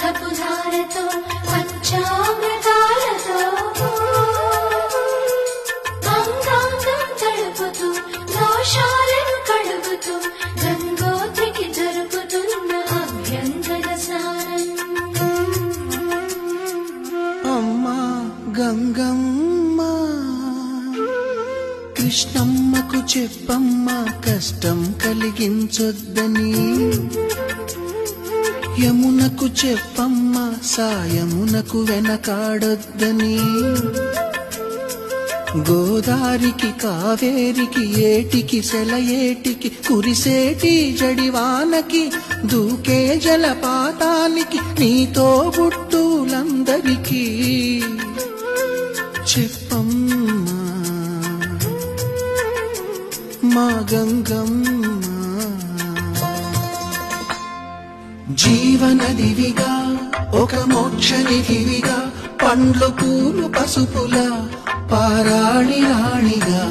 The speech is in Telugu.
తీర్థపు ధారతో పంచామృతాలతో అంగాంగం తడుపుతూ దోషాలను కడుగుతూ గంగోత్రికి జరుపుతున్న అభ్యంగన స్నానం. అమ్మా గంగమ్మ కృష్ణమ్మకు చెప్పమ్మా కష్టం కలిగించొద్దని, యమునకు చెప్పమ్మా సాయమునకు వెనకాడొద్దని, గోదారికి కావేరికి ఏటికి సెలయేటికి కురిసేటి జడివానకి దూకే జలపాతానికి నీతో బుట్టులందరికీ చెప్పమ్మా మా గంగమ్మ. జీవనదివిగా ఒక మోక్షనిధివిగా పండ్లు పూలు పసుపుల పారాణి రాణిగా